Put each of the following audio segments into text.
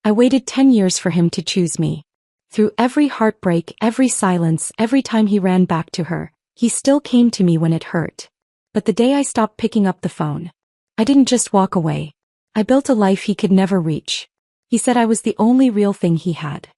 I waited 10 years for him to choose me. Through every heartbreak, every silence, every time he ran back to her, he still came to me when it hurt. But the day I stopped picking up the phone, I didn't just walk away. I built a life he could never reach. He said I was the only real thing he had.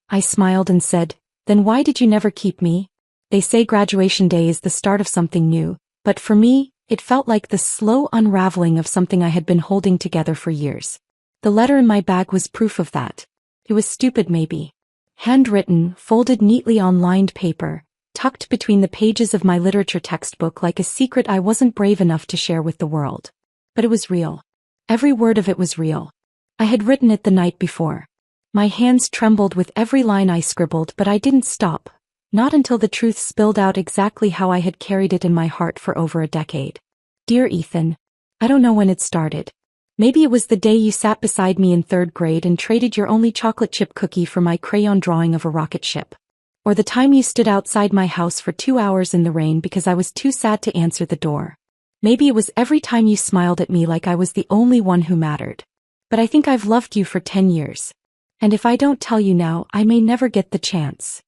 I smiled and said, "Then why did you never keep me?" They say graduation day is the start of something new, but for me, it felt like the slow unraveling of something I had been holding together for years. The letter in my bag was proof of that. It was stupid maybe. Handwritten, folded neatly on lined paper, tucked between the pages of my literature textbook like a secret I wasn't brave enough to share with the world. But it was real. Every word of it was real. I had written it the night before. My hands trembled with every line I scribbled, but I didn't stop. Not until the truth spilled out exactly how I had carried it in my heart for over a decade. Dear Ethan, I don't know when it started. Maybe it was the day you sat beside me in 3rd grade and traded your only chocolate chip cookie for my crayon drawing of a rocket ship. Or the time you stood outside my house for 2 hours in the rain because I was too sad to answer the door. Maybe it was every time you smiled at me like I was the only one who mattered. But I think I've loved you for 10 years. And if I don't tell you now, I may never get the chance.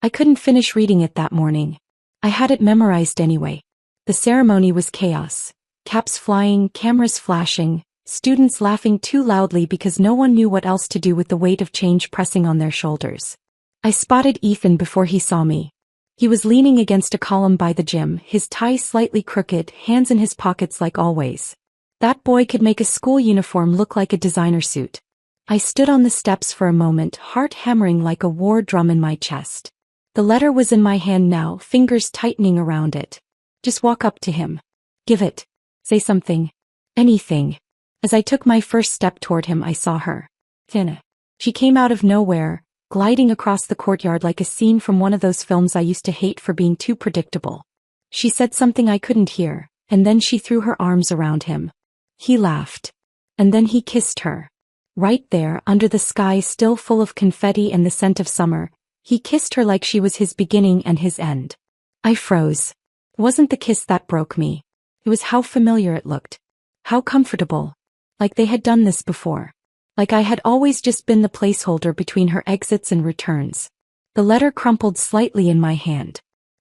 I couldn't finish reading it that morning. I had it memorized anyway. The ceremony was chaos. Caps flying, cameras flashing, students laughing too loudly because no one knew what else to do with the weight of change pressing on their shoulders. I spotted Ethan before he saw me. He was leaning against a column by the gym, his tie slightly crooked, hands in his pockets like always. That boy could make a school uniform look like a designer suit. I stood on the steps for a moment, heart hammering like a war drum in my chest. The letter was in my hand now, fingers tightening around it. Just walk up to him. Give it. Say something. Anything. As I took my first step toward him, I saw her. Sienna. She came out of nowhere, gliding across the courtyard like a scene from one of those films I used to hate for being too predictable. She said something I couldn't hear, and then she threw her arms around him. He laughed. And then he kissed her. Right there, under the sky still full of confetti and the scent of summer, he kissed her like she was his beginning and his end. I froze. It wasn't the kiss that broke me. It was how familiar it looked. How comfortable. Like they had done this before. Like I had always just been the placeholder between her exits and returns. The letter crumpled slightly in my hand.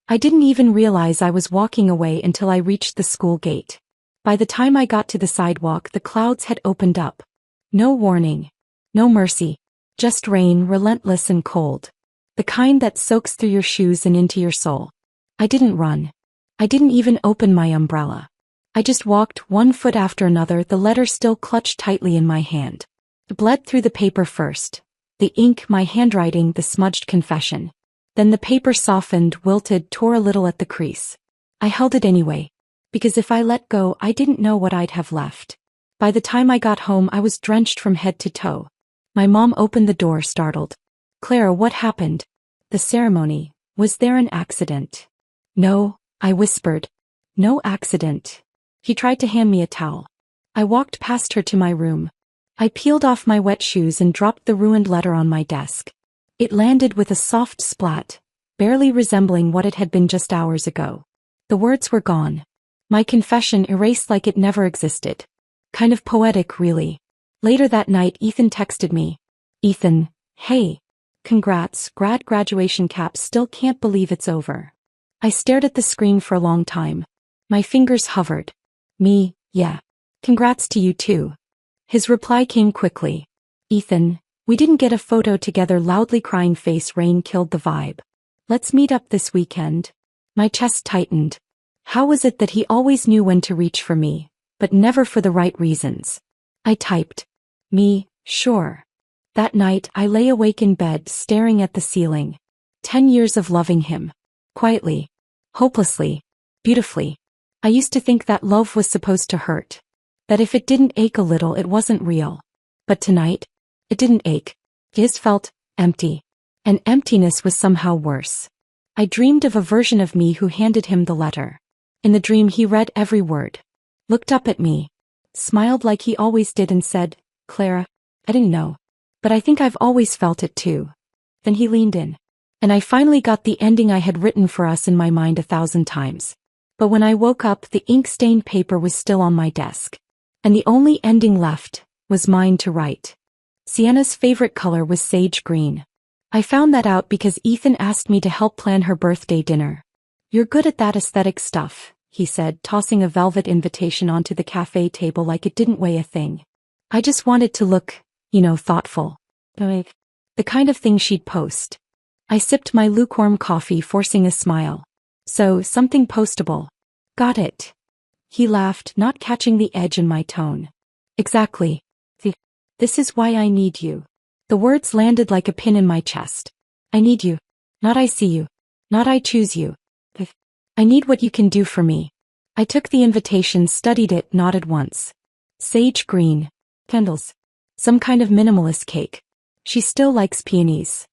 I didn't even realize I was walking away until I reached the school gate. By the time I got to the sidewalk, the clouds had opened up. No warning. No mercy. Just rain, relentless and cold. The kind that soaks through your shoes and into your soul. I didn't run. I didn't even open my umbrella. I just walked, one foot after another, the letter still clutched tightly in my hand. It bled through the paper first. The ink, my handwriting, the smudged confession. Then the paper softened, wilted, tore a little at the crease. I held it anyway. Because if I let go, I didn't know what I'd have left. By the time I got home, I was drenched from head to toe. My mom opened the door, startled. Clara, what happened? The ceremony. Was there an accident? No, I whispered. No accident. He tried to hand me a towel. I walked past her to my room. I peeled off my wet shoes and dropped the ruined letter on my desk. It landed with a soft splat, barely resembling what it had been just hours ago. The words were gone. My confession erased like it never existed. Kind of poetic, really. Later that night, Ethan texted me. Ethan, hey. Congrats, graduation cap, still can't believe it's over. I stared at the screen for a long time. My fingers hovered. Me, yeah. Congrats to you too. His reply came quickly. Ethan, we didn't get a photo together, loudly crying face. Rain killed the vibe. Let's meet up this weekend. My chest tightened. How was it that he always knew when to reach for me, but never for the right reasons? I typed. Me, sure. That night, I lay awake in bed, staring at the ceiling. 10 years of loving him. Quietly. Hopelessly. Beautifully. I used to think that love was supposed to hurt. That if it didn't ache a little, it wasn't real. But tonight, it didn't ache. It just felt empty. And emptiness was somehow worse. I dreamed of a version of me who handed him the letter. In the dream, he read every word. Looked up at me. Smiled like he always did and said, Clara, I didn't know. But I think I've always felt it too. Then he leaned in. And I finally got the ending I had written for us in my mind 1,000 times. But when I woke up, the ink-stained paper was still on my desk. And the only ending left was mine to write. Sienna's favorite color was sage green. I found that out because Ethan asked me to help plan her birthday dinner. You're good at that aesthetic stuff, he said, tossing a velvet invitation onto the cafe table like it didn't weigh a thing. I just wanted to look, thoughtful. The kind of thing she'd post. I sipped my lukewarm coffee, forcing a smile. So, something postable. Got it. He laughed, not catching the edge in my tone. Exactly. This is why I need you. The words landed like a pin in my chest. I need you. Not I see you. Not I choose you. I need what you can do for me. I took the invitation, studied it, nodded once. Sage green. Candles. Some kind of minimalist cake. She still likes peonies.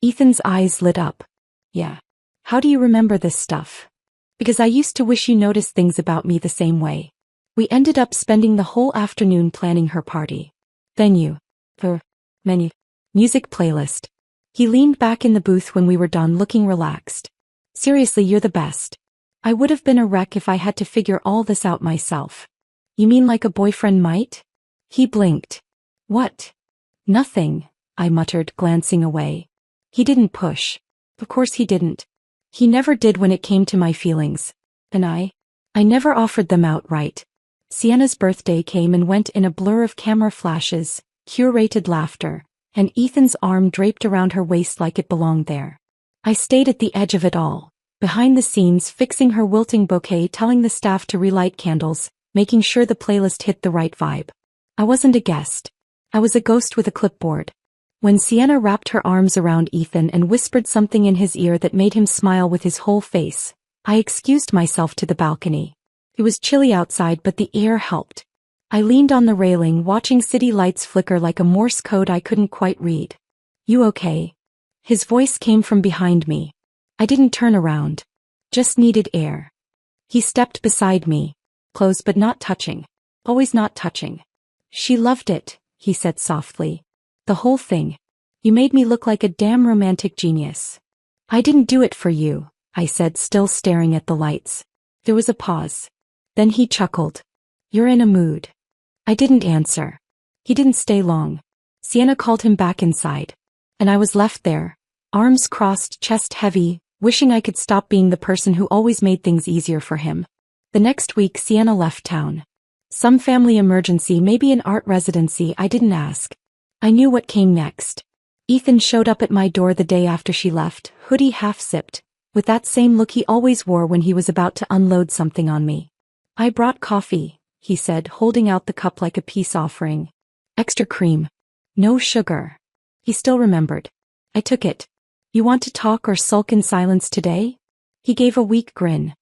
Ethan's eyes lit up. Yeah. How do you remember this stuff? Because I used to wish you noticed things about me the same way. We ended up spending the whole afternoon planning her party. Venue. Menu. Music playlist. He leaned back in the booth when we were done, looking relaxed. Seriously, you're the best. I would have been a wreck if I had to figure all this out myself. You mean like a boyfriend might? He blinked. What? Nothing, I muttered, glancing away. He didn't push. Of course he didn't. He never did when it came to my feelings. And I never offered them outright. Sienna's birthday came and went in a blur of camera flashes, curated laughter, and Ethan's arm draped around her waist like it belonged there. I stayed at the edge of it all, behind the scenes, fixing her wilting bouquet, telling the staff to relight candles, making sure the playlist hit the right vibe. I wasn't a guest. I was a ghost with a clipboard. When Sienna wrapped her arms around Ethan and whispered something in his ear that made him smile with his whole face, I excused myself to the balcony. It was chilly outside, but the air helped. I leaned on the railing, watching city lights flicker like a Morse code I couldn't quite read. You okay? His voice came from behind me. I didn't turn around. Just needed air. He stepped beside me. Close but not touching. Always not touching. She loved it, he said softly. The whole thing. You made me look like a damn romantic genius. I didn't do it for you, I said, still staring at the lights. There was a pause. Then he chuckled. You're in a mood. I didn't answer. He didn't stay long. Sienna called him back inside. And I was left there, arms crossed, chest heavy, wishing I could stop being the person who always made things easier for him. The next week Sienna left town. Some family emergency, maybe an art residency, I didn't ask. I knew what came next. Ethan showed up at my door the day after she left, hoodie half-zipped, with that same look he always wore when he was about to unload something on me. I brought coffee, he said, holding out the cup like a peace offering. Extra cream. No sugar. He still remembered. I took it. You want to talk or sulk in silence today? He gave a weak grin.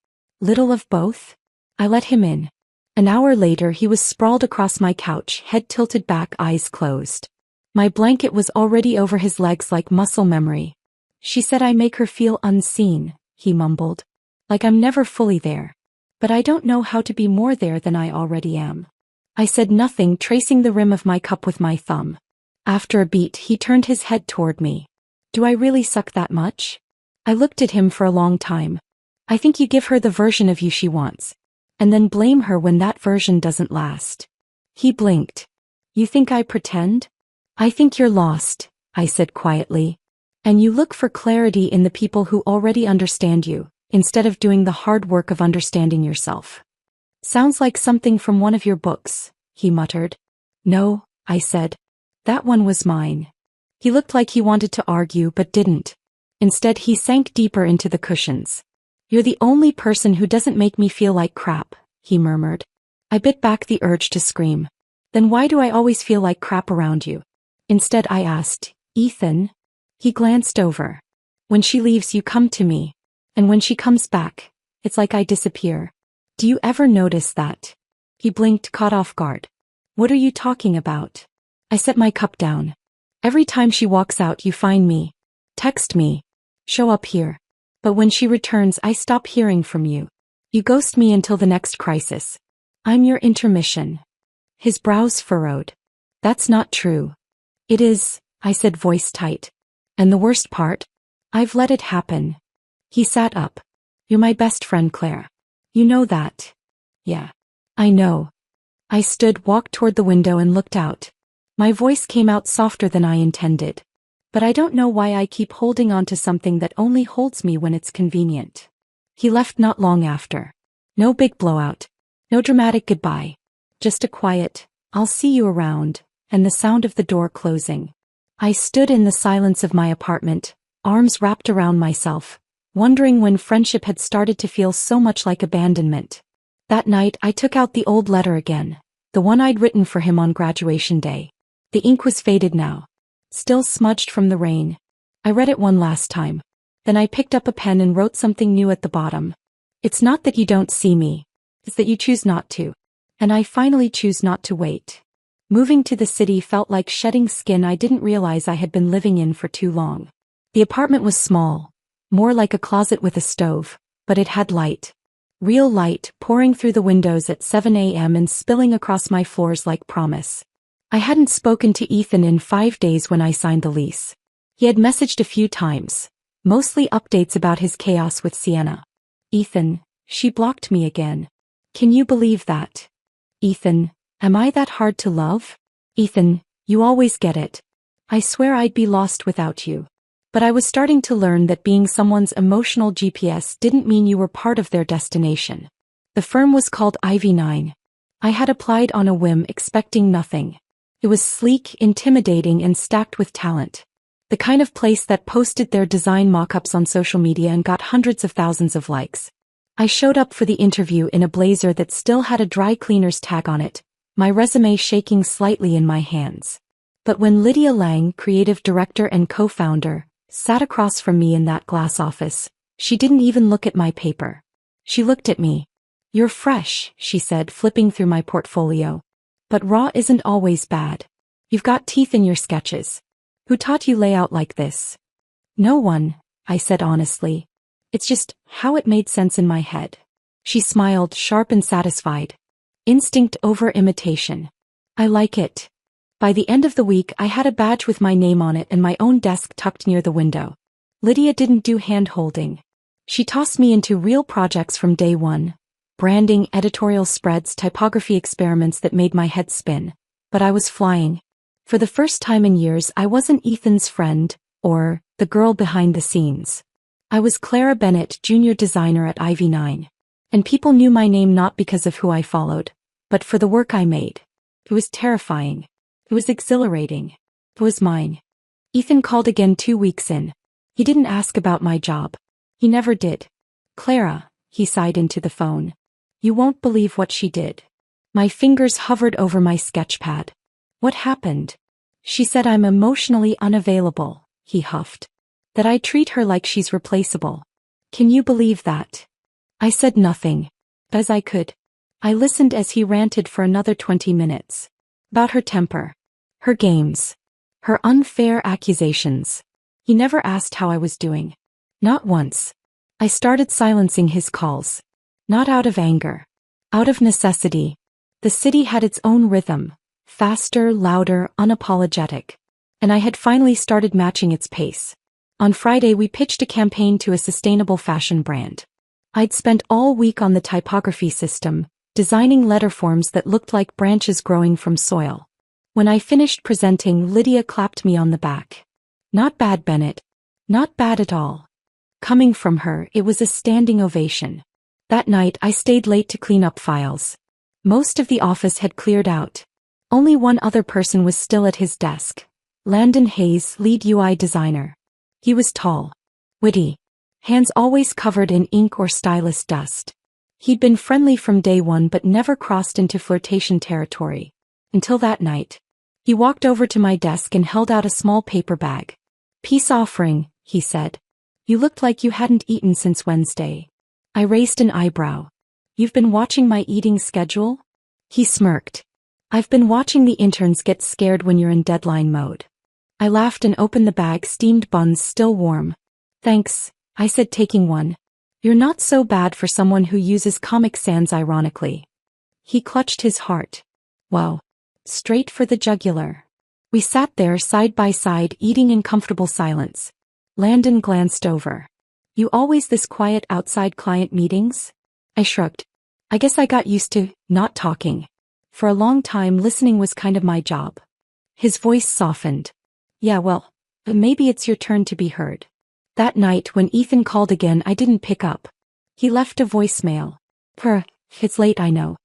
Little of both? I let him in. An hour later he was sprawled across my couch, head tilted back, eyes closed. My blanket was already over his legs like muscle memory. She said I make her feel unseen, he mumbled. Like I'm never fully there. But I don't know how to be more there than I already am. I said nothing, tracing the rim of my cup with my thumb. After a beat he turned his head toward me. Do I really suck that much? I looked at him for a long time. I think you give her the version of you she wants. And then blame her when that version doesn't last. He blinked. You think I pretend? I think you're lost, I said quietly. And you look for clarity in the people who already understand you, instead of doing the hard work of understanding yourself. Sounds like something from one of your books, he muttered. No, I said. That one was mine. He looked like he wanted to argue but didn't. Instead he sank deeper into the cushions. You're the only person who doesn't make me feel like crap, he murmured. I bit back the urge to scream. Then why do I always feel like crap around you? Instead I asked, Ethan? He glanced over. When she leaves you come to me. And when she comes back, it's like I disappear. Do you ever notice that? He blinked, caught off guard. What are you talking about? I set my cup down. Every time she walks out you find me. Text me. Show up here. But when she returns I stop hearing from you. You ghost me until the next crisis. I'm your intermission. His brows furrowed. That's not true. It is, I said, voice tight. And the worst part? I've let it happen. He sat up. You're my best friend, Clara. You know that. Yeah. I know. I stood, walked toward the window and looked out. My voice came out softer than I intended. But I don't know why I keep holding on to something that only holds me when it's convenient. He left not long after. No big blowout. No dramatic goodbye. Just a quiet, "I'll see you around," and the sound of the door closing. I stood in the silence of my apartment, arms wrapped around myself, wondering when friendship had started to feel so much like abandonment. That night I took out the old letter again, the one I'd written for him on graduation day. The ink was faded now, still smudged from the rain. I read it one last time. Then I picked up a pen and wrote something new at the bottom. "It's not that you don't see me. It's that you choose not to. And I finally choose not to wait." Moving to the city felt like shedding skin I didn't realize I had been living in for too long. The apartment was small, more like a closet with a stove, but it had light. Real light pouring through the windows at 7 a.m. and spilling across my floors like promise. I hadn't spoken to Ethan in 5 days when I signed the lease. He had messaged a few times, mostly updates about his chaos with Sienna. "Ethan, she blocked me again. Can you believe that? Ethan, am I that hard to love? Ethan, you always get it. I swear I'd be lost without you." But I was starting to learn that being someone's emotional GPS didn't mean you were part of their destination. The firm was called IV9. I had applied on a whim expecting nothing. It was sleek, intimidating, and stacked with talent. The kind of place that posted their design mock-ups on social media and got hundreds of thousands of likes. I showed up for the interview in a blazer that still had a dry cleaner's tag on it, my resume shaking slightly in my hands. But when Lydia Lang, creative director and co-founder, sat across from me in that glass office, she didn't even look at my paper. She looked at me. "You're fresh," she said, flipping through my portfolio. "But raw isn't always bad. You've got teeth in your sketches. Who taught you layout like this?" "No one," I said honestly. "It's just how it made sense in my head." She smiled, sharp and satisfied. "Instinct over imitation. I like it." By the end of the week I had a badge with my name on it and my own desk tucked near the window. Lydia didn't do hand-holding. She tossed me into real projects from day one. Branding, editorial spreads, typography experiments that made my head spin. But I was flying. For the first time in years I wasn't Ethan's friend, or the girl behind the scenes. I was Clara Bennett, junior designer at IV9. And people knew my name not because of who I followed, but for the work I made. It was terrifying. It was exhilarating. It was mine. Ethan called again 2 weeks in. He didn't ask about my job. He never did. "Clara," he sighed into the phone. "You won't believe what she did." My fingers hovered over my sketchpad. "What happened?" "She said I'm emotionally unavailable," he huffed. "That I treat her like she's replaceable. Can you believe that?" I said nothing. As I could. I listened as he ranted for another 20 minutes. About her temper. Her games. Her unfair accusations. He never asked how I was doing. Not once. I started silencing his calls. Not out of anger. Out of necessity. The city had its own rhythm. Faster, louder, unapologetic. And I had finally started matching its pace. On Friday we pitched a campaign to a sustainable fashion brand. I'd spent all week on the typography system, designing letter forms that looked like branches growing from soil. When I finished presenting, Lydia clapped me on the back. "Not bad, Bennett. Not bad at all." Coming from her, it was a standing ovation. That night I stayed late to clean up files. Most of the office had cleared out. Only one other person was still at his desk. Landon Hayes, lead UI designer. He was tall. Witty. Hands always covered in ink or stylus dust. He'd been friendly from day one but never crossed into flirtation territory. Until that night. He walked over to my desk and held out a small paper bag. "Peace offering," he said. "You looked like you hadn't eaten since Wednesday." I raised an eyebrow. "You've been watching my eating schedule?" He smirked. "I've been watching the interns get scared when you're in deadline mode." I laughed and opened the bag, steamed buns still warm. "Thanks," I said, taking one. "You're not so bad for someone who uses Comic Sans ironically." He clutched his heart. Wow. Straight for the jugular. We sat there side by side eating in comfortable silence. Landon glanced over. "You always this quiet outside client meetings?" I shrugged. "I guess I got used to not talking. For a long time listening was kind of my job." His voice softened. Yeah, well, maybe it's your turn to be heard. That night when Ethan called again, I didn't pick up. He left a voicemail. It's late, I know.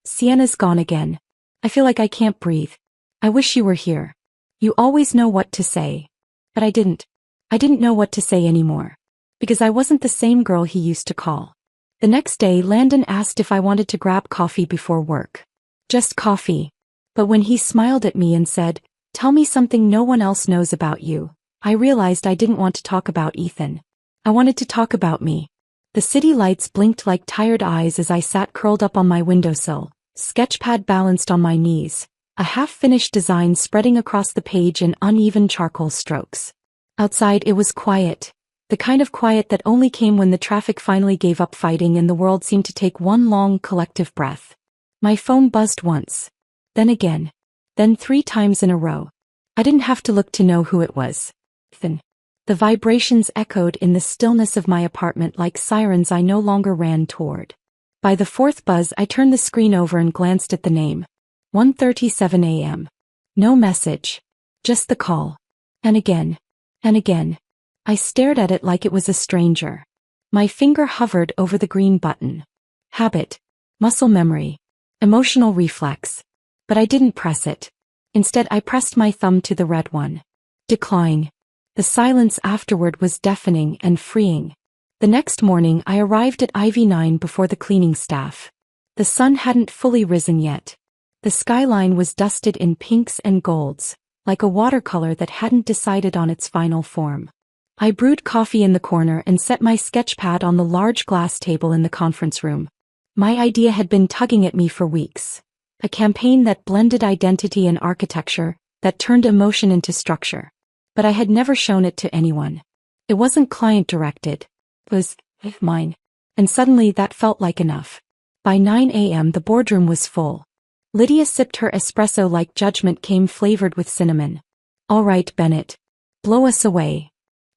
Sienna's gone again. I feel like I can't breathe. I wish you were here. You always know what to say. But I didn't. I didn't know what to say anymore. Because I wasn't the same girl he used to call. The next day, Landon asked if I wanted to grab coffee before work. Just coffee. But when he smiled at me and said, "Tell me something no one else knows about you," I realized I didn't want to talk about Ethan. I wanted to talk about me. The city lights blinked like tired eyes as I sat curled up on my windowsill, sketchpad balanced on my knees, a half-finished design spreading across the page in uneven charcoal strokes. Outside it was quiet, the kind of quiet that only came when the traffic finally gave up fighting and the world seemed to take one long collective breath. My phone buzzed once. Then again. Then 3 times in a row. I didn't have to look to know who it was. Ethan. The vibrations echoed in the stillness of my apartment like sirens I no longer ran toward. By the 4th buzz, I turned the screen over and glanced at the name. 1:37 a.m. No message. Just the call. And again. And again. I stared at it like it was a stranger. My finger hovered over the green button. Habit. Muscle memory. Emotional reflex. But I didn't press it. Instead, I pressed my thumb to the red one. Decline. The silence afterward was deafening and freeing. The next morning, I arrived at IV9 before the cleaning staff. The sun hadn't fully risen yet. The skyline was dusted in pinks and golds, like a watercolor that hadn't decided on its final form. I brewed coffee in the corner and set my sketchpad on the large glass table in the conference room. My idea had been tugging at me for weeks. A campaign that blended identity and architecture, that turned emotion into structure. But I had never shown it to anyone. It wasn't client-directed. It was mine. And suddenly that felt like enough. By 9 a.m. the boardroom was full. Lydia sipped her espresso like judgment came flavored with cinnamon. All right, Bennett. Blow us away.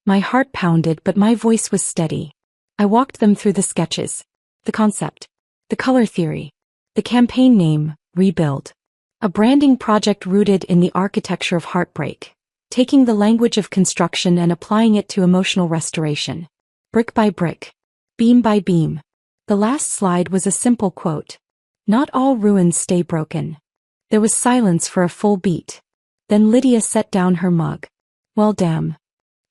My heart pounded, but my voice was steady. I walked them through the sketches. The concept. The color theory. The campaign name, Rebuild. A branding project rooted in the architecture of heartbreak. Taking the language of construction and applying it to emotional restoration. Brick by brick. Beam by beam. The last slide was a simple quote. Not all ruins stay broken. There was silence for a full beat. Then Lydia set down her mug. Well, damn.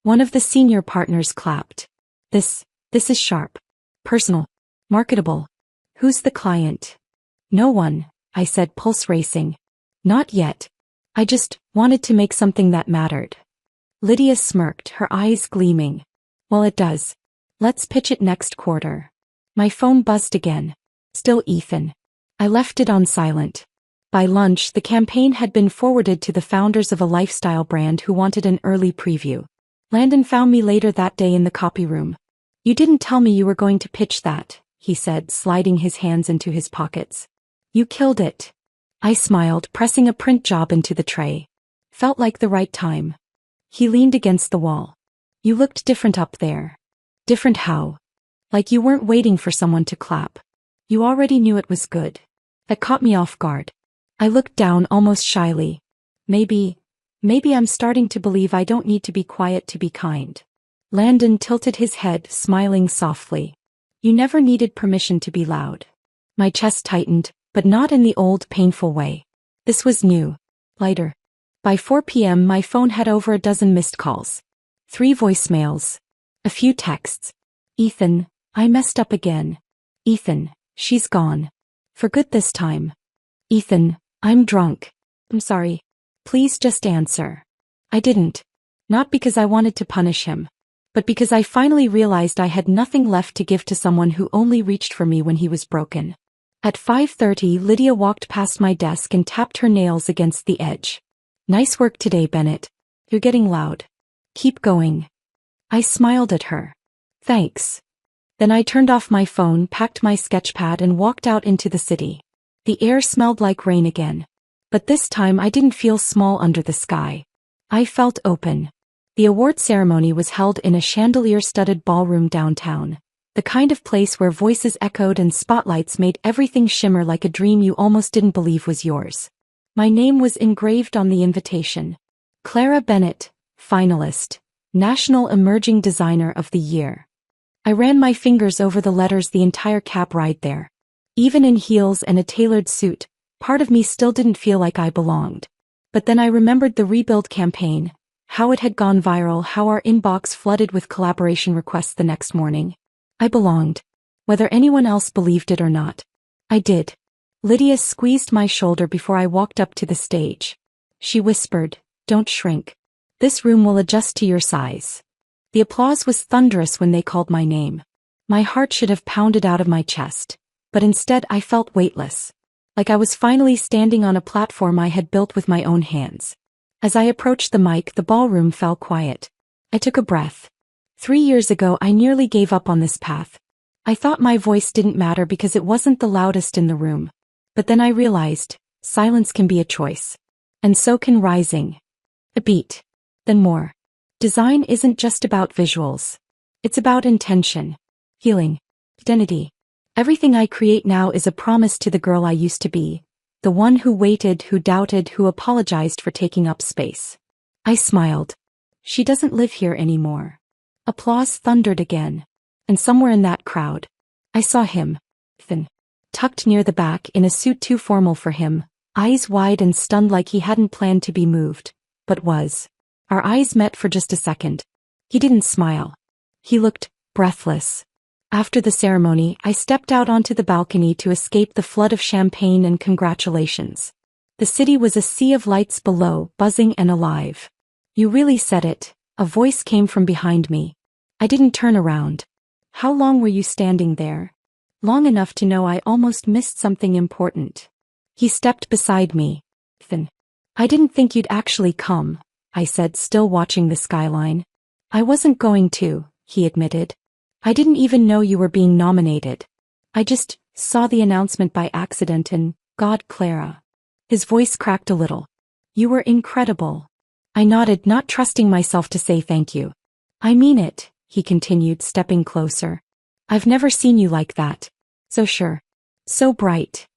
One of the senior partners clapped. This is sharp. Personal. Marketable. Who's the client? No one, I said, pulse racing. Not yet. I just wanted to make something that mattered. Lydia smirked, her eyes gleaming. Well, it does. Let's pitch it next quarter. My phone buzzed again. Still Ethan. I left it on silent. By lunch, the campaign had been forwarded to the founders of a lifestyle brand who wanted an early preview. Landon found me later that day in the copy room. You didn't tell me you were going to pitch that, he said, sliding his hands into his pockets. You killed it. I smiled, pressing a print job into the tray. Felt like the right time. He leaned against the wall. You looked different up there. Different how? Like you weren't waiting for someone to clap. You already knew it was good. That caught me off guard. I looked down almost shyly. Maybe I'm starting to believe I don't need to be quiet to be kind. Landon tilted his head, smiling softly. You never needed permission to be loud. My chest tightened, but not in the old, painful way. This was new. Lighter. By 4 p.m. my phone had over a dozen missed calls. 3 voicemails. A few texts. Ethan, I messed up again. Ethan, she's gone. For good this time. Ethan, I'm drunk. I'm sorry. Please just answer. I didn't. Not because I wanted to punish him. But because I finally realized I had nothing left to give to someone who only reached for me when he was broken. At 5:30, Lydia walked past my desk and tapped her nails against the edge. Nice work today, Bennett. You're getting loud. Keep going. I smiled at her. Thanks. Then I turned off my phone, packed my sketchpad and walked out into the city. The air smelled like rain again. But this time I didn't feel small under the sky. I felt open. The award ceremony was held in a chandelier-studded ballroom downtown. The kind of place where voices echoed and spotlights made everything shimmer like a dream you almost didn't believe was yours. My name was engraved on the invitation. Clara Bennett, finalist, National Emerging Designer of the Year. I ran my fingers over the letters the entire cab ride there. Even in heels and a tailored suit, part of me still didn't feel like I belonged. But then I remembered the Rebuild campaign, how it had gone viral, how our inbox flooded with collaboration requests the next morning. I belonged. Whether anyone else believed it or not. I did. Lydia squeezed my shoulder before I walked up to the stage. She whispered, "Don't shrink. This room will adjust to your size." The applause was thunderous when they called my name. My heart should have pounded out of my chest, but instead I felt weightless. Like I was finally standing on a platform I had built with my own hands. As I approached the mic, the ballroom fell quiet. I took a breath. 3 years ago I nearly gave up on this path. I thought my voice didn't matter because it wasn't the loudest in the room. But then I realized, silence can be a choice. And so can rising. A beat. Then more. Design isn't just about visuals. It's about intention. Healing. Identity. Everything I create now is a promise to the girl I used to be. The one who waited, who doubted, who apologized for taking up space. I smiled. She doesn't live here anymore. Applause thundered again. And somewhere in that crowd, I saw him. Thin. Tucked near the back in a suit too formal for him, eyes wide and stunned like he hadn't planned to be moved, but was. Our eyes met for just a second. He didn't smile. He looked breathless. After the ceremony, I stepped out onto the balcony to escape the flood of champagne and congratulations. The city was a sea of lights below, buzzing and alive. "You really said it," a voice came from behind me. I didn't turn around. "How long were you standing there?" "Long enough to know I almost missed something important." He stepped beside me. "Then, I didn't think you'd actually come," I said, still watching the skyline. "I wasn't going to," he admitted. "I didn't even know you were being nominated. I just saw the announcement by accident and, God, Clara." His voice cracked a little. "You were incredible." I nodded, not trusting myself to say thank you. "I mean it," he continued, stepping closer. "I've never seen you like that. So sure. So bright."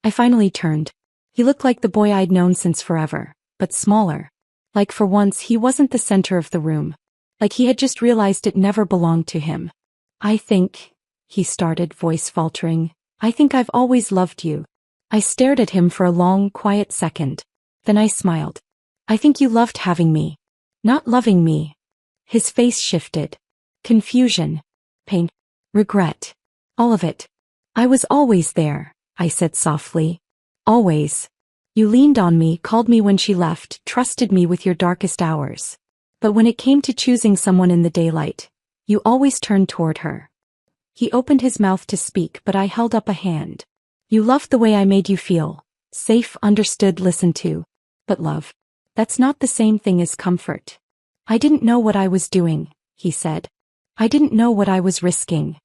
I finally turned. He looked like the boy I'd known since forever, but smaller. Like for once he wasn't the center of the room. Like he had just realized it never belonged to him. "I think," he started, voice faltering, "I think I've always loved you." I stared at him for a long, quiet second. Then I smiled. "I think you loved having me. Not loving me." His face shifted. Confusion. Pain. Regret. All of it. "I was always there," I said softly. "Always. You leaned on me, called me when she left, trusted me with your darkest hours. But when it came to choosing someone in the daylight, you always turned toward her." He opened his mouth to speak, but I held up a hand. "You loved the way I made you feel. Safe, understood, listened to. But love. That's not the same thing as comfort." "I didn't know what I was doing," he said. "I didn't know what I was risking."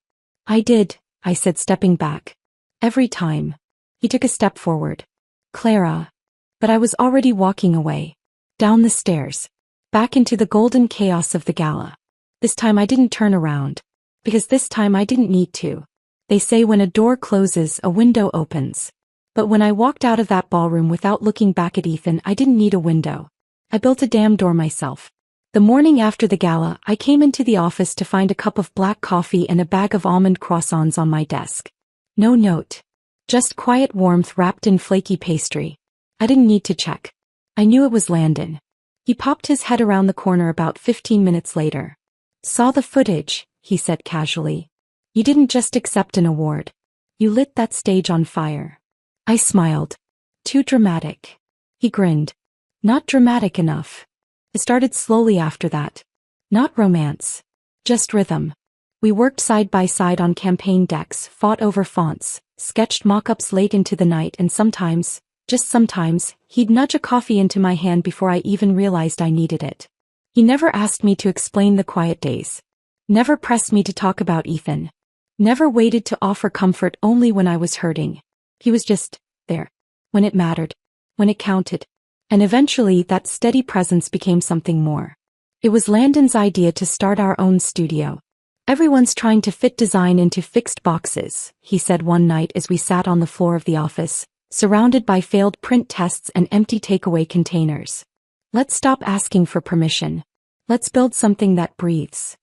"I did," I said, stepping back. "Every time." He took a step forward. "Clara." But I was already walking away. Down the stairs. Back into the golden chaos of the gala. This time I didn't turn around. Because this time I didn't need to. They say when a door closes, a window opens. But when I walked out of that ballroom without looking back at Ethan, I didn't need a window. I built a damn door myself. The morning after the gala, I came into the office to find a cup of black coffee and a bag of almond croissants on my desk. No note. Just quiet warmth wrapped in flaky pastry. I didn't need to check. I knew it was Landon. He popped his head around the corner about 15 minutes later. "Saw the footage," he said casually. "You didn't just accept an award. You lit that stage on fire." I smiled. "Too dramatic." He grinned. "Not dramatic enough." It started slowly after that. Not romance. Just rhythm. We worked side by side on campaign decks, fought over fonts, sketched mock-ups late into the night, and sometimes, just sometimes, he'd nudge a coffee into my hand before I even realized I needed it. He never asked me to explain the quiet days. Never pressed me to talk about Ethan. Never waited to offer comfort only when I was hurting. He was just there. When it mattered. When it counted. And eventually that steady presence became something more. It was Landon's idea to start our own studio. "Everyone's trying to fit design into fixed boxes," he said one night as we sat on the floor of the office, surrounded by failed print tests and empty takeaway containers. Let's stop asking for permission. Let's build something that breathes.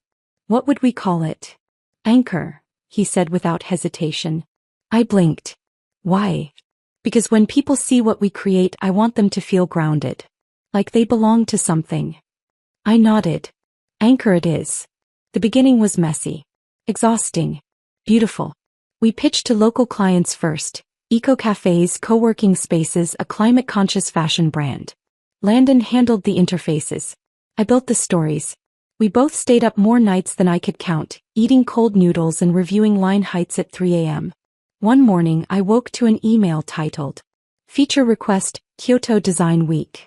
What would we call it? Anchor, he said without hesitation. I blinked. Why? Because when people see what we create, I want them to feel grounded. Like they belong to something. I nodded. Anchor it is. The beginning was messy. Exhausting. Beautiful. We pitched to local clients first. Eco-cafes, co-working spaces, a climate-conscious fashion brand. Landon handled the interfaces. I built the stories. We both stayed up more nights than I could count, eating cold noodles and reviewing line heights at 3 a.m. One morning I woke to an email titled, Feature Request, Kyoto Design Week.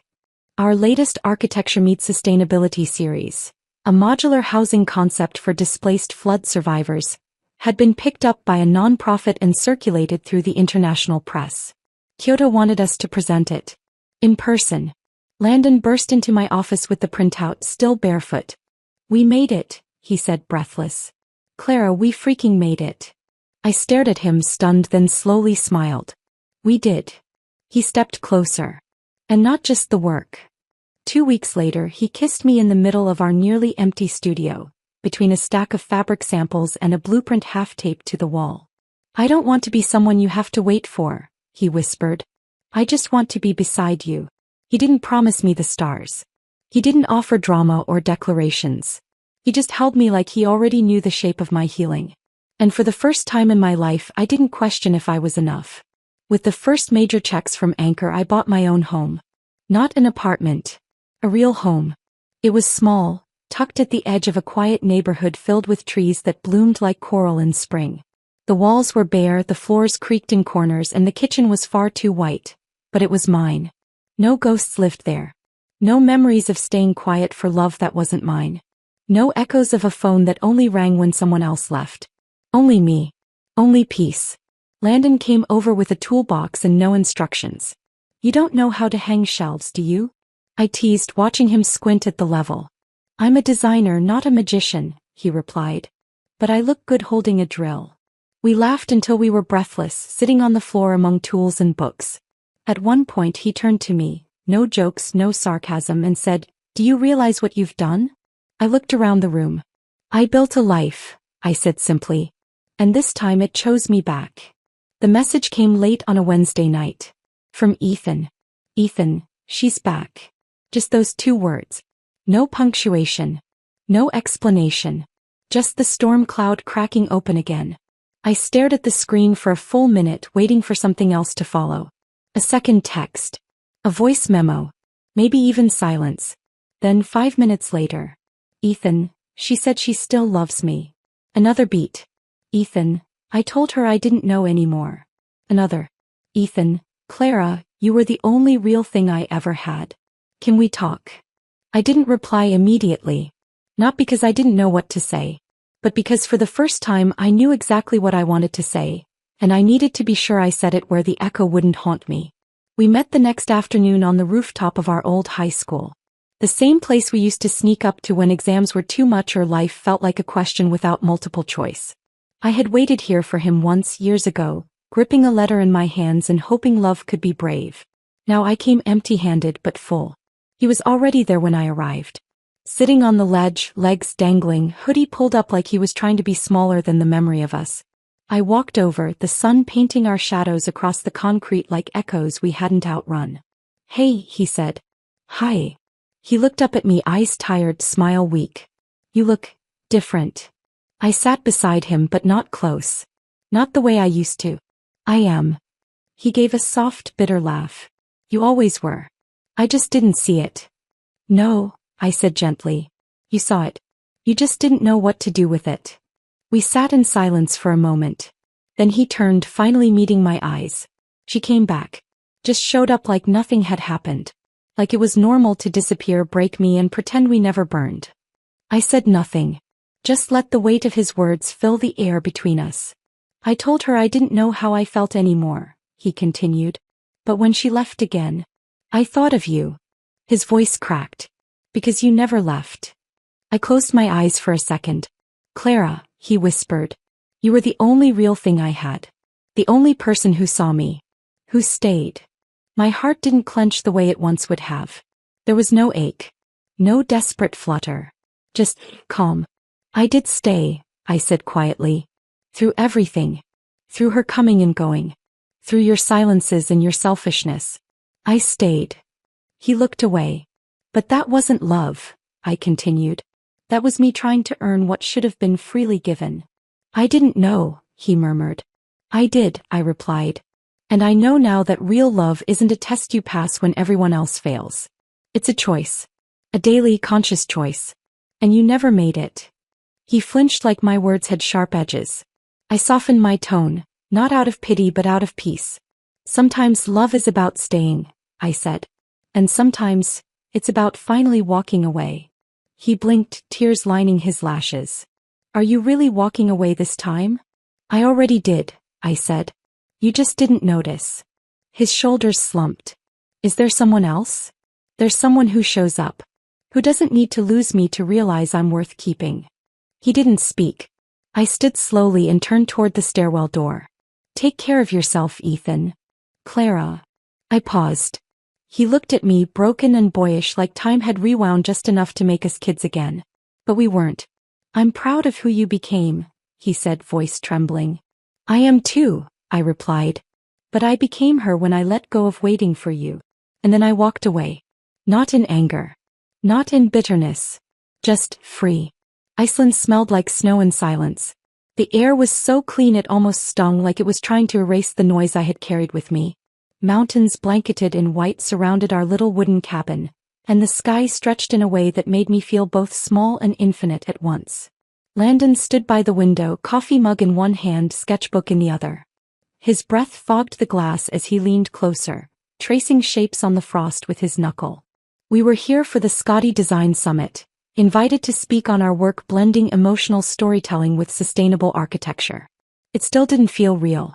Our latest Architecture Meets Sustainability series, a modular housing concept for displaced flood survivors, had been picked up by a non-profit and circulated through the international press. Kyoto wanted us to present it. In person. Landon burst into my office with the printout, still barefoot. We made it, he said breathless. Clara, we freaking made it. I stared at him stunned, then slowly smiled. We did. He stepped closer. And not just the work. 2 weeks later he kissed me in the middle of our nearly empty studio, between a stack of fabric samples and a blueprint half-taped to the wall. I don't want to be someone you have to wait for, he whispered. I just want to be beside you. He didn't promise me the stars. He didn't offer drama or declarations. He just held me like he already knew the shape of my healing. And for the first time in my life I didn't question if I was enough. With the first major checks from Anchor I bought my own home. Not an apartment. A real home. It was small, tucked at the edge of a quiet neighborhood filled with trees that bloomed like coral in spring. The walls were bare, the floors creaked in corners, and the kitchen was far too white. But it was mine. No ghosts lived there. No memories of staying quiet for love that wasn't mine. No echoes of a phone that only rang when someone else left. Only me. Only peace. Landon came over with a toolbox and no instructions. You don't know how to hang shelves, do you? I teased, watching him squint at the level. I'm a designer, not a magician, he replied. But I look good holding a drill. We laughed until we were breathless, sitting on the floor among tools and books. At one point he turned to me, no jokes, no sarcasm, and said, Do you realize what you've done? I looked around the room. I built a life, I said simply. And this time it chose me back. The message came late on a Wednesday night. From Ethan. Ethan, she's back. Just those 2 words. No punctuation. No explanation. Just the storm cloud cracking open again. I stared at the screen for a full minute, waiting for something else to follow. A second text. A voice memo. Maybe even silence. Then 5 minutes later. Ethan, she said she still loves me. Another beat. Ethan, I told her I didn't know anymore. Another. Ethan, Clara, you were the only real thing I ever had. Can we talk? I didn't reply immediately. Not because I didn't know what to say, but because for the first time I knew exactly what I wanted to say, and I needed to be sure I said it where the echo wouldn't haunt me. We met the next afternoon on the rooftop of our old high school. The same place we used to sneak up to when exams were too much or life felt like a question without multiple choice. I had waited here for him once years ago, gripping a letter in my hands and hoping love could be brave. Now I came empty-handed but full. He was already there when I arrived. Sitting on the ledge, legs dangling, hoodie pulled up like he was trying to be smaller than the memory of us. I walked over, the sun painting our shadows across the concrete like echoes we hadn't outrun. Hey, he said. Hi. He looked up at me, eyes tired, smile weak. You look different. I sat beside him but not close. Not the way I used to. I am. He gave a soft, bitter laugh. You always were. I just didn't see it. No, I said gently. You saw it. You just didn't know what to do with it. We sat in silence for a moment. Then he turned, finally meeting my eyes. She came back. Just showed up like nothing had happened. Like it was normal to disappear, break me, and pretend we never burned. I said nothing. Just let the weight of his words fill the air between us. I told her I didn't know how I felt anymore, he continued. But when she left again, I thought of you. His voice cracked. Because you never left. I closed my eyes for a second. Clara, he whispered. You were the only real thing I had. The only person who saw me. Who stayed? My heart didn't clench the way it once would have. There was no ache. No desperate flutter. Just calm. I did stay, I said quietly. Through everything. Through her coming and going. Through your silences and your selfishness. I stayed. He looked away. But that wasn't love, I continued. That was me trying to earn what should have been freely given. I didn't know, he murmured. I did, I replied. And I know now that real love isn't a test you pass when everyone else fails. It's a choice. A daily, conscious choice. And you never made it. He flinched like my words had sharp edges. I softened my tone, not out of pity but out of peace. Sometimes love is about staying, I said. And sometimes, it's about finally walking away. He blinked, tears lining his lashes. Are you really walking away this time? I already did, I said. You just didn't notice. His shoulders slumped. Is there someone else? There's someone who shows up. Who doesn't need to lose me to realize I'm worth keeping. He didn't speak. I stood slowly and turned toward the stairwell door. Take care of yourself, Ethan. Clara. I paused. He looked at me, broken and boyish, like time had rewound just enough to make us kids again. But we weren't. I'm proud of who you became, he said, voice trembling. I am too, I replied. But I became her when I let go of waiting for you. And then I walked away. Not in anger. Not in bitterness. Just free. Iceland smelled like snow and silence. The air was so clean it almost stung, like it was trying to erase the noise I had carried with me. Mountains blanketed in white surrounded our little wooden cabin, and the sky stretched in a way that made me feel both small and infinite at once. Landon stood by the window, coffee mug in one hand, sketchbook in the other. His breath fogged the glass as he leaned closer, tracing shapes on the frost with his knuckle. We were here for the Scotty Design Summit, invited to speak on our work blending emotional storytelling with sustainable architecture. It still didn't feel real.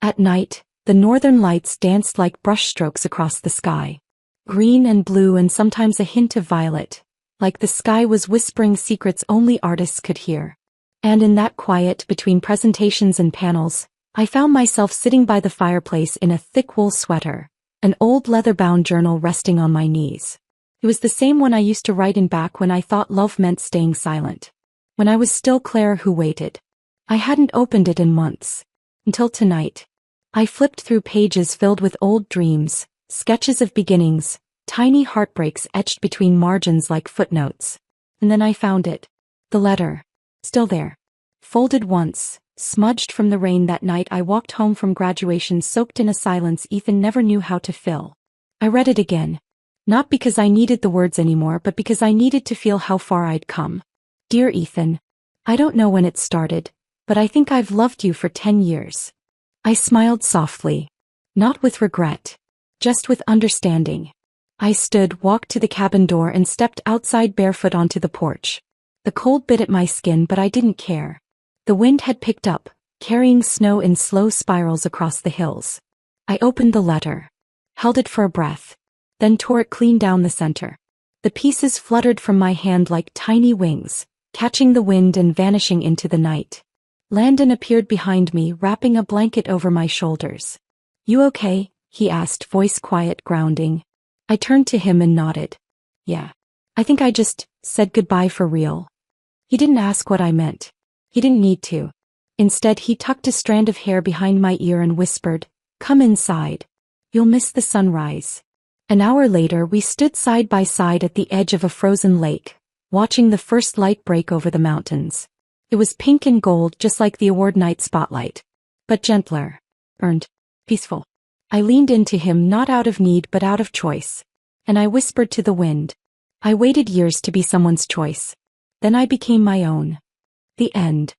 At night, the northern lights danced like brushstrokes across the sky. Green and blue and sometimes a hint of violet, like the sky was whispering secrets only artists could hear. And in that quiet between presentations and panels, I found myself sitting by the fireplace in a thick wool sweater, an old leather-bound journal resting on my knees. It was the same one I used to write in back when I thought love meant staying silent. When I was still Clara who waited. I hadn't opened it in months. Until tonight. I flipped through pages filled with old dreams, sketches of beginnings, tiny heartbreaks etched between margins like footnotes. And then I found it. The letter. Still there. Folded once, smudged from the rain that night I walked home from graduation, soaked in a silence Ethan never knew how to fill. I read it again. Not because I needed the words anymore, but because I needed to feel how far I'd come. Dear Ethan, I don't know when it started, but I think I've loved you for 10 years. I smiled softly. Not with regret. Just with understanding. I stood, walked to the cabin door and stepped outside barefoot onto the porch. The cold bit at my skin, but I didn't care. The wind had picked up, carrying snow in slow spirals across the hills. I opened the letter. Held it for a breath. Then tore it clean down the center. The pieces fluttered from my hand like tiny wings, catching the wind and vanishing into the night. Landon appeared behind me, wrapping a blanket over my shoulders. You okay? He asked, voice quiet, grounding. I turned to him and nodded. Yeah. I think I just said goodbye for real. He didn't ask what I meant. He didn't need to. Instead, he tucked a strand of hair behind my ear and whispered, Come inside. You'll miss the sunrise. An hour later, we stood side by side at the edge of a frozen lake, watching the first light break over the mountains. It was pink and gold, just like the award night spotlight. But gentler. Earned. Peaceful. I leaned into him, not out of need but out of choice. And I whispered to the wind. I waited years to be someone's choice. Then I became my own. The end.